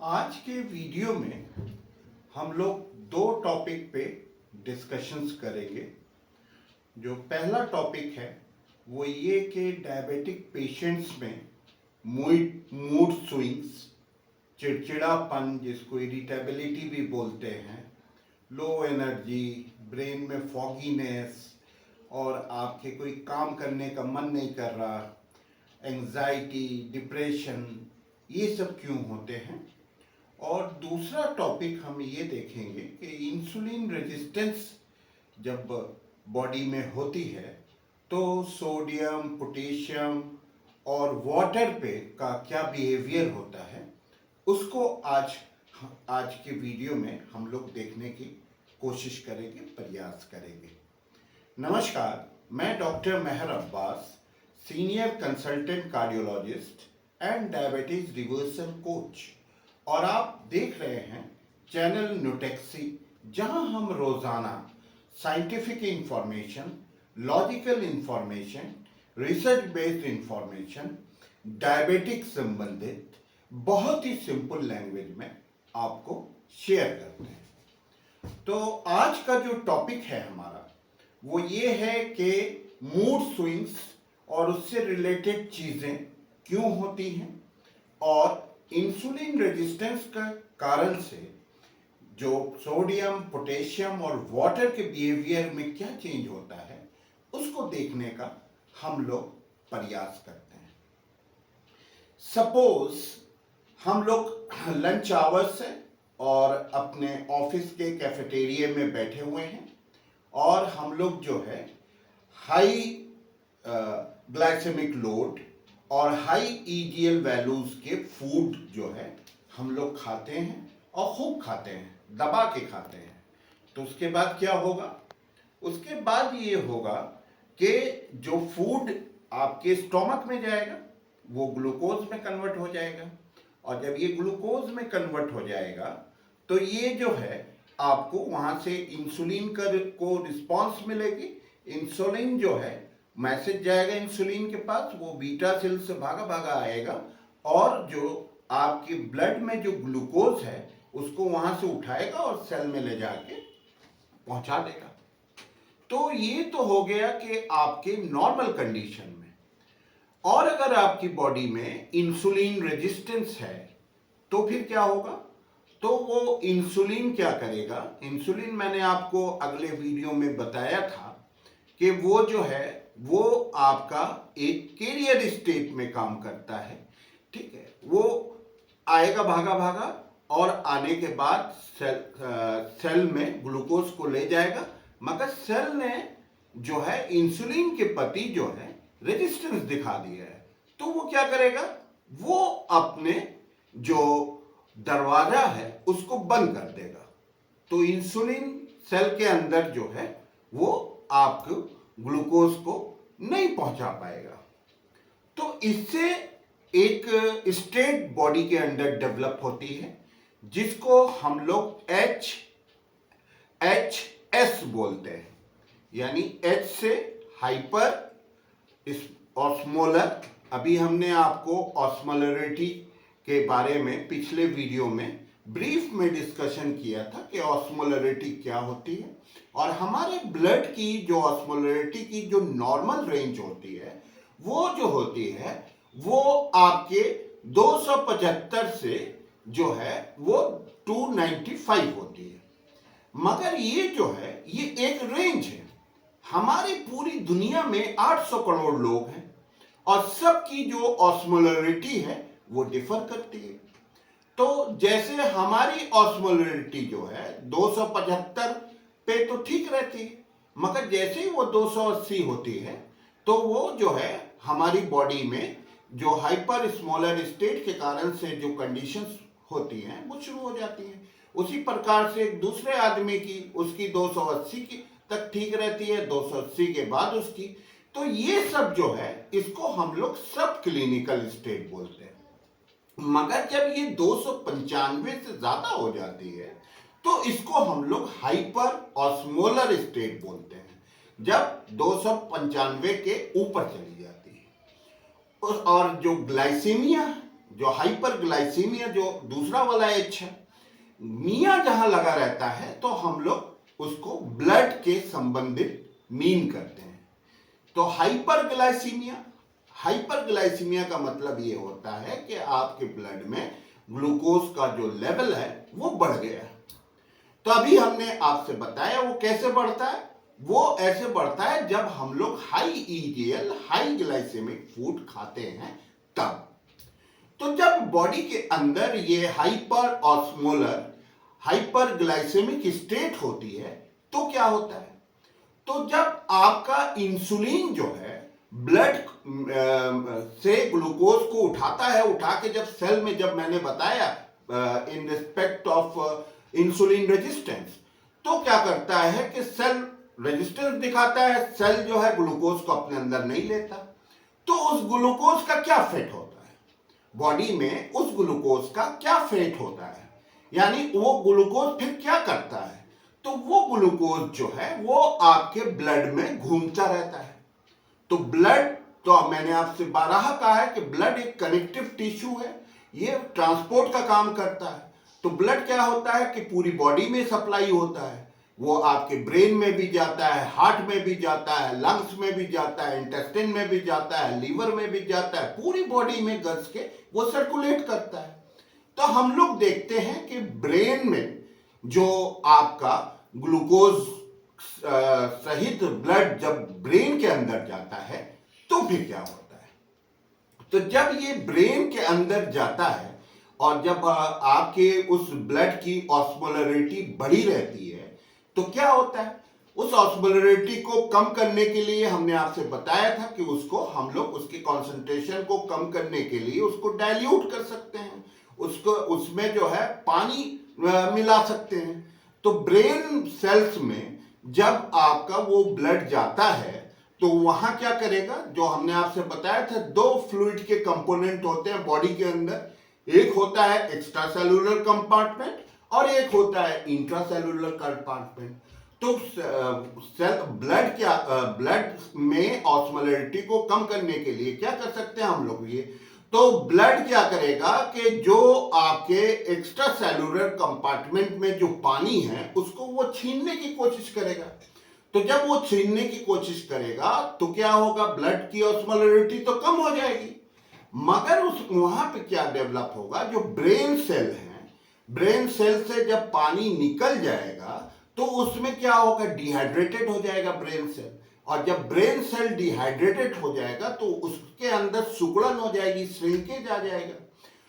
आज के वीडियो में हम लोग दो टॉपिक पे डिस्कशंस करेंगे। जो पहला टॉपिक है वो ये कि डायबिटिक पेशेंट्स में मूड स्विंग्स, चिड़चिड़ापन जिसको इरिटेबिलिटी भी बोलते हैं, लो एनर्जी, ब्रेन में फॉगीनेस और आपके कोई काम करने का मन नहीं कर रहा, एंजाइटी, डिप्रेशन, ये सब क्यों होते हैं। और दूसरा टॉपिक हम ये देखेंगे कि इंसुलिन रेजिस्टेंस जब बॉडी में होती है तो सोडियम, पोटेशियम और वाटर पे का क्या बिहेवियर होता है, उसको आज के वीडियो में हम लोग देखने की कोशिश करेंगे, प्रयास करेंगे। नमस्कार, मैं doctor Mehar Abbas, senior consultant cardiologist and diabetes reversal coach, और आप देख रहे हैं चैनल न्यूटेक्सी, जहां हम रोजाना scientific information, logical information, research based information, diabetic संबंधित बहुत ही सिंपल लैंग्वेज में आपको शेयर करते हैं। तो आज का जो टॉपिक है हमारा वो ये है कि मूड स्विंग्स और उससे रिलेटेड चीजें क्यों होती हैं, और इंसुलिन रेजिस्टेंस का कारण से जो सोडियम, पोटेशियम और वाटर के बिहेवियर में क्या चेंज होता है, उसको देखने का हम लोग प्रयास करते हैं। सपोज हम लोग लंच आवर्स है और अपने ऑफिस के कैफेटेरिया में बैठे हुए हैं और हम लोग जो है हाई ग्लाइसेमिक लोड और हाई ईडीएल वैल्यूज के फूड जो है हम लोग खाते हैं और खूब खाते हैं, दबा के खाते हैं। तो उसके बाद क्या होगा? उसके बाद ये होगा कि जो फूड आपके स्टोमक में जाएगा वो ग्लूकोज में कन्वर्ट हो जाएगा, और जब ये ग्लूकोज में कन्वर्ट हो जाएगा तो ये जो है आपको वहां से इंसुलिन को रिस्पॉन्स मिलेगी। इंसुलिन जो है, मैसेज जाएगा इंसुलिन के पास, वो बीटा सेल से भागा भागा आएगा और जो आपके ब्लड में जो ग्लूकोज है उसको वहां से उठाएगा और सेल में ले जाके पहुंचा देगा। तो ये तो हो गया कि आपके नॉर्मल कंडीशन में। और अगर आपकी बॉडी में इंसुलिन रेजिस्टेंस है तो फिर क्या होगा? तो वो इंसुलिन क्या करेगा? इंसुलिन मैंने आपको अगले वीडियो में बताया था कि वो जो है वो आपका एक कैरियर स्टेट में काम करता है, ठीक है। वो आएगा भागा भागा और आने के बाद सेल में ग्लूकोज को ले जाएगा, मगर सेल ने जो है इंसुलिन के प्रति जो है रेजिस्टेंस दिखा दिया है। तो वो क्या करेगा? वो अपने जो दरवाजा है उसको बंद कर देगा। तो इंसुलिन सेल के अंदर जो है वो आपको ग्लूकोज को नहीं पहुंचा पाएगा। तो इससे एक स्टेट बॉडी के अंदर डेवलप होती है जिसको हम लोग एच बोलते हैं, यानी एच से हाइपर ऑस्मोलर। अभी हमने आपको ऑस्मोलरिटी के बारे में पिछले वीडियो में ब्रीफ में डिस्कशन किया था कि ऑस्मोलरिटी क्या होती है, और हमारे ब्लड की जो ऑस्मोलरिटी की जो नॉर्मल रेंज होती है वो जो होती है वो आपके 275 से जो है वो 295 होती है। मगर ये जो है ये एक रेंज है। हमारी पूरी दुनिया में 800 करोड़ लोग हैं और सबकी जो ऑस्मोलरिटी है वो डिफर करती है। तो जैसे हमारी ऑस्मोलरिटी जो है 275 पे तो ठीक रहती है, मगर जैसे ही वो 280 होती है तो वो जो है हमारी बॉडी में जो हाइपर स्मॉलर स्टेट के कारण से जो कंडीशंस होती हैं वो शुरू हो जाती हैं। उसी प्रकार से दूसरे आदमी की उसकी 280 की तक ठीक रहती है, 280 के बाद उसकी। तो ये सब जो है इसको हम लोग सब क्लिनिकल स्टेट बोलते हैं। मगर जब ये 295 से ज्यादा हो जाती है तो इसको हम लोग हाइपर ऑस्मोलर स्टेट बोलते हैं, जब 295 के ऊपर चली जाती है। और जो ग्लाइसीमिया जो हाइपरग्लाइसीमिया जो दूसरा वाला एच है, मियाँ जहां लगा रहता है तो हम लोग उसको ब्लड के संबंधित मीन करते हैं। तो हाइपरग्लाइसीमिया का मतलब ये होता है कि आपके ब्लड में ग्लूकोज का जो लेवल है वो बढ़ गया है। तो अभी हमने आपसे बताया वो कैसे बढ़ता है। वो ऐसे बढ़ता है जब हम लोग high EGL high glycaemic food खाते हैं तब। तो जब बॉडी के अंदर ये हाइपर ऑस्मोलर हाइपरग्लाइसेमिक स्टेट होती है तो क्या होता है, तो जब आपका इंसुलिन जो है ब्लड से ग्लूकोज को उठाता है, उठा के जब सेल में, जब मैंने बताया in respect of insulin resistance, तो क्या करता है कि सेल रेजिस्टेंस दिखाता है, सेल जो है ग्लूकोज को अपने अंदर नहीं लेता। तो उस ग्लूकोज का क्या फेट होता है बॉडी में, उस ग्लूकोज का क्या फेट होता है, यानी वो ग्लूकोज फिर क्या करता है, तो वो ग्लूकोज जो है वो आपके ब्लड में घूमता रहता है। तो ब्लड, तो मैंने आपसे बारहा कहा है कि ब्लड एक कनेक्टिव टिश्यू है, ये ट्रांसपोर्ट का काम करता है। तो ब्लड क्या होता है कि पूरी बॉडी में सप्लाई होता है, वो आपके ब्रेन में भी जाता है, हार्ट में भी जाता है, लंग्स में भी जाता है, इंटेस्टाइन में भी जाता है, लीवर में भी जाता है, पूरी बॉडी में गस के वो सर्कुलेट करता है। तो हम लोग देखते हैं कि ब्रेन में जो आपका ग्लूकोज सहित ब्लड जब ब्रेन के अंदर जाता है तो फिर क्या होता है, तो जब ये ब्रेन के अंदर जाता है और जब आपके उस ब्लड की ऑस्मोलरिटी बढ़ी रहती है तो क्या होता है, उस ऑस्मोलरिटी को कम करने के लिए हमने आपसे बताया था कि उसको हम लोग उसकी कॉन्सेंट्रेशन को कम करने के लिए उसको डाइल्यूट कर सकते हैं, उसको उसमें जो है पानी मिला सकते हैं। तो ब्रेन सेल्स में जब आपका वो ब्लड जाता है तो वहां क्या करेगा, जो हमने आपसे बताया था, दो फ्लूइड के कंपोनेंट होते हैं बॉडी के अंदर, एक होता है एक्स्ट्रा सेलुलर कंपार्टमेंट और एक होता है इंट्रासेलुलर कंपार्टमेंट। तो ब्लड में ऑस्मोलरिटी को कम करने के लिए क्या कर सकते हैं हम लोग, ये तो ब्लड क्या करेगा कि जो आपके एक्स्ट्रा सेलुलर कंपार्टमेंट में जो पानी है उसको वो छीनने की कोशिश करेगा। तो जब वो छीनने की कोशिश करेगा तो क्या होगा, ब्लड की ऑस्मोलरिटी तो कम हो जाएगी, मगर उस वहां पे क्या डेवलप होगा, जो ब्रेन सेल है, ब्रेन सेल से जब पानी निकल जाएगा तो उसमें क्या होगा, डिहाइड्रेटेड हो जाएगा ब्रेन सेल, और जब ब्रेन सेल डिहाइड्रेटेड हो जाएगा तो उसके अंदर सिकुड़न हो जाएगी, श्रिंकेज आ जाएगा।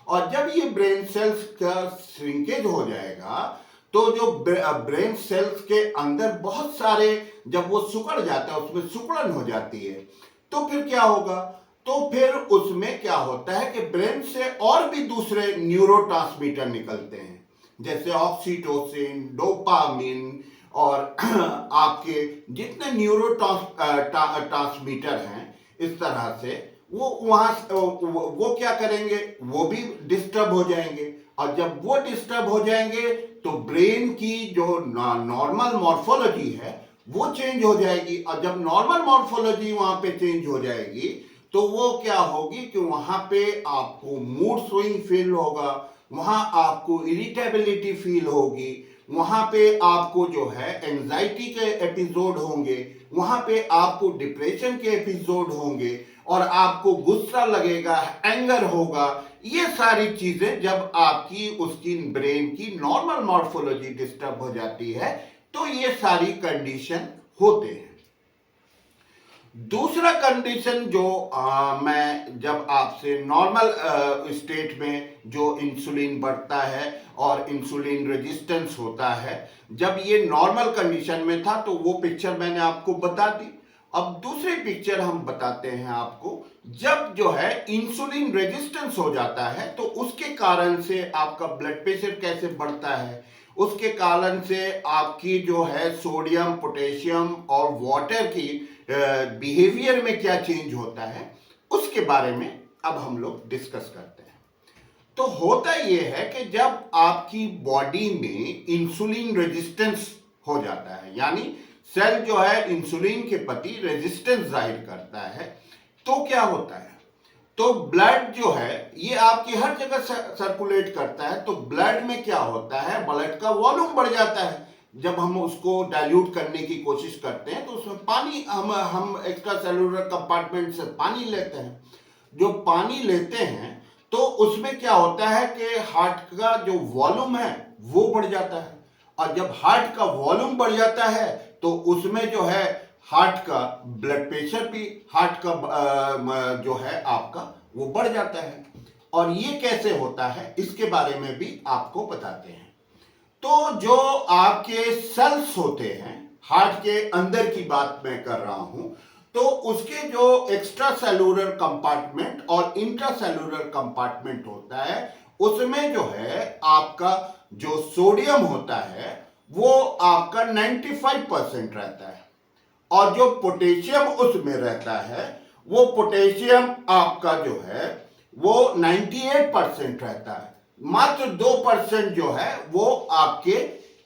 और जब ये ब्रेन सेल्स का श्रिंकेज हो जाएगा तो जो ब्रेन सेल्स के अंदर बहुत सारे, जब वो सिकुड़ जाता है उसमें सिकुड़न हो जाती है, तो फिर क्या होगा, तो फिर उसमें क्या होता है कि ब्रेन से और भी दूसरे न्यूरोट्रांसमीटर निकलते हैं, जैसे ऑक्सीटोसिन, डोपामिन और आपके जितने न्यूरो ट्रांसमीटर हैं, इस तरह से वो वो क्या करेंगे, वो भी डिस्टर्ब हो जाएंगे। और जब वो डिस्टर्ब हो जाएंगे तो ब्रेन की जो नॉर्मल मॉर्फोलॉजी है वो चेंज हो जाएगी, और जब नॉर्मल मॉर्फोलॉजी वहां पे चेंज हो जाएगी तो वो क्या होगी कि वहां पे आपको मूड स्विंग फील होगा, वहां आपको इरिटेबिलिटी फील होगी, वहां पे आपको जो है एंजाइटी के एपिसोड होंगे, वहां पे आपको डिप्रेशन के एपिसोड होंगे, और आपको गुस्सा लगेगा, एंगर होगा। ये सारी चीजें जब आपकी उसकी ब्रेन की नॉर्मल मॉर्फोलॉजी डिस्टर्ब हो जाती है तो ये सारी कंडीशन होते हैं। दूसरा कंडीशन जो मैं जब आपसे नॉर्मल स्टेट में जो इंसुलिन बढ़ता है और इंसुलिन रेजिस्टेंस होता है, जब ये नॉर्मल कंडीशन में था तो वो पिक्चर मैंने आपको बता दी। अब दूसरी पिक्चर हम बताते हैं आपको, जब जो है इंसुलिन रेजिस्टेंस हो जाता है तो उसके कारण से आपका ब्लड प्रेशर कैसे बढ़ता है, उसके कारण से आपकी जो है सोडियम, पोटेशियम और वाटर की बिहेवियर में क्या चेंज होता है, उसके बारे में अब हम लोग डिस्कस करते हैं। तो होता यह है कि जब आपकी बॉडी में इंसुलिन रेजिस्टेंस हो जाता है, यानी सेल जो है इंसुलिन के प्रति रेजिस्टेंस जाहिर करता है, तो क्या होता है, तो ब्लड जो है ये आपकी हर जगह सर्कुलेट करता है। तो ब्लड में क्या होता है, ब्लड का वॉल्यूम बढ़ जाता है। जब हम उसको डाइल्यूट करने की कोशिश करते हैं तो उसमें पानी हम एक्स्ट्रा सेलुलर कंपार्टमेंट से पानी लेते हैं। जो पानी लेते हैं तो उसमें क्या होता है कि हार्ट का जो वॉल्यूम है वो बढ़ जाता है, और जब हार्ट का वॉल्यूम बढ़ जाता है तो उसमें जो है हार्ट का ब्लड प्रेशर भी, हार्ट का जो है आपका वो बढ़ जाता है। और ये कैसे होता है इसके बारे में भी आपको बताते हैं। तो जो आपके सेल्स होते हैं, हार्ट के अंदर की बात मैं कर रहा हूं, तो उसके जो एक्स्ट्रा सेलुलर कंपार्टमेंट और इंट्रा सेलुलर कंपार्टमेंट होता है, उसमें जो है आपका जो सोडियम होता है वो आपका 95% रहता है, और जो पोटेशियम उसमें रहता है वो पोटेशियम आपका जो है वो 98% रहता है। मात्र 2% जो है वो आपके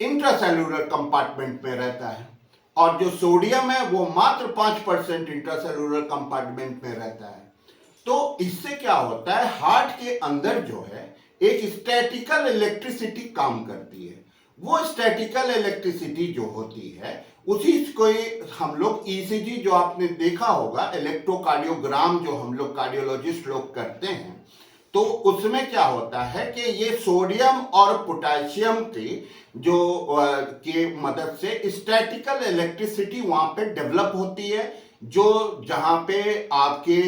इंट्रासेलुलर कंपार्टमेंट में रहता है, और जो सोडियम है वो मात्र 5% इंट्रासेलुलर कंपार्टमेंट में रहता है। तो इससे क्या होता है, हार्ट के अंदर जो है एक स्टैटिकल इलेक्ट्रिसिटी काम करती है। वो स्टैटिकल इलेक्ट्रिसिटी जो होती है उसी को हम लोग ईसीजी जो आपने देखा होगा, इलेक्ट्रोकार्डियोग्राम जो हम लोग कार्डियोलॉजिस्ट लोग करते हैं, तो उसमें क्या होता है कि ये सोडियम और पोटेशियम की जो के मदद से स्टैटिकल इलेक्ट्रिसिटी वहां पे डेवलप होती है। जो जहां पे आपके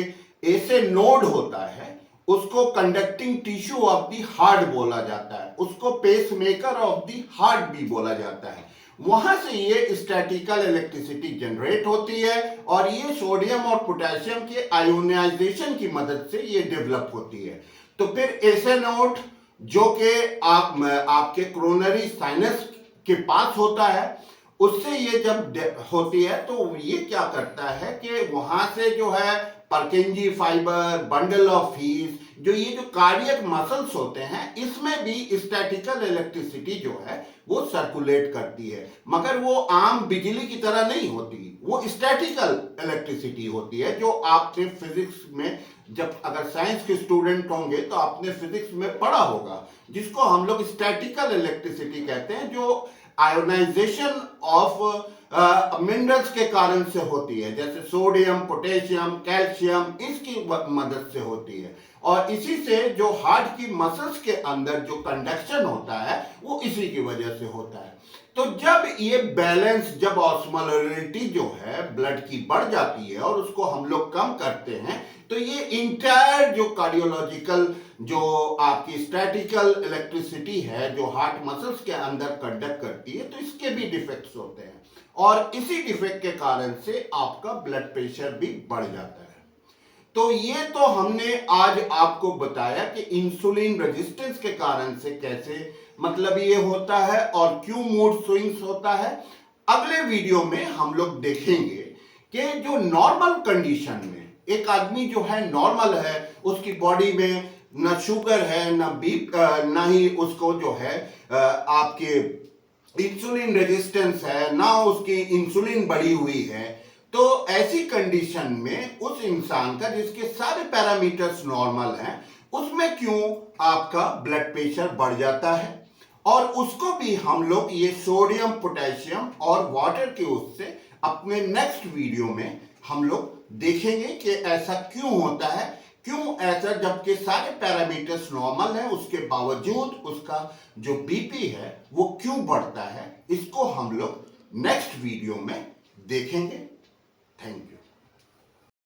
ऐसे नोड होता है उसको conducting tissue of the heart बोला जाता है, उसको पेसमेकर ऑफ द हार्ट भी बोला जाता है। वहां से ये स्टैटिकल इलेक्ट्रिसिटी जनरेट होती है, और ये सोडियम और पोटेशियम के आयोनाइजेशन की मदद से ये डेवलप होती है। तो फिर ऐसे नोड जो कि आपके कोरोनरी साइनस के पास होता है, उससे ये जब होती है तो ये क्या करता है कि वहां से जो है परकिंजी फाइबर, बंडल ऑफ हीस, जो ये जो कार्डियक मसल्स होते हैं, इसमें भी स्टैटिकल इलेक्ट्रिसिटी जो है वो सर्कुलेट करती है, मगर वो आम बिजली की तरह नहीं होती, वो स्टैटिकल इलेक्ट्रिसिटी होती है। जो आपने फिजिक्स में, जब अगर साइंस के स्टूडेंट होंगे तो आपने फिजिक्स में पढ़ा होगा, जिसको हम लोग स्टैटिकल इलेक्ट्रिसिटी कहते हैं, जो आयोनाइजेशन ऑफ मिनरल्स के कारण से होती है, जैसे सोडियम, पोटेशियम, कैल्शियम, इसकी मदद से होती है। और इसी से जो हार्ट की मसल्स के अंदर जो कंडक्शन होता है वो इसी की वजह से होता है। तो जब ये बैलेंस, जब ऑस्मोलरिटी जो है ब्लड की बढ़ जाती है और उसको हम लोग कम करते हैं, तो ये इंटायर जो कार्डियोलॉजिकल जो आपकी स्टैटिकल इलेक्ट्रिसिटी है जो हार्ट मसल्स के अंदर कंडक्ट करती है, तो इसके भी डिफेक्ट्स होते हैं, और इसी डिफेक्ट के कारण से आपका ब्लड प्रेशर भी बढ़ जाता है। तो ये तो हमने आज आपको बताया कि इंसुलिन रेजिस्टेंस के कारण से कैसे मतलब ये होता है और क्यों मूड स्विंग्स होता है। अगले वीडियो में हम लोग देखेंगे कि जो नॉर्मल कंडीशन में एक आदमी जो है नॉर्मल है, उसकी बॉडी में न शुगर है, न न ही उसको जो है आपके इंसुलिन रेजिस्टेंस है, ना उसकी इंसुलिन बढ़ी हुई है, तो ऐसी कंडीशन में उस इंसान का जिसके सारे पैरामीटर्स नॉर्मल हैं, उसमें क्यों आपका ब्लड प्रेशर बढ़ जाता है। और उसको भी हम लोग ये सोडियम, पोटेशियम और वाटर के उससे अपने नेक्स्ट वीडियो में हम लोग देखेंगे कि ऐसा क्यों होता है, क्यों ऐसा, जबकि सारे पैरामीटर्स नॉर्मल है उसके बावजूद उसका जो बीपी है वो क्यों बढ़ता है। इसको हम लोग नेक्स्ट वीडियो में देखेंगे। Thank you.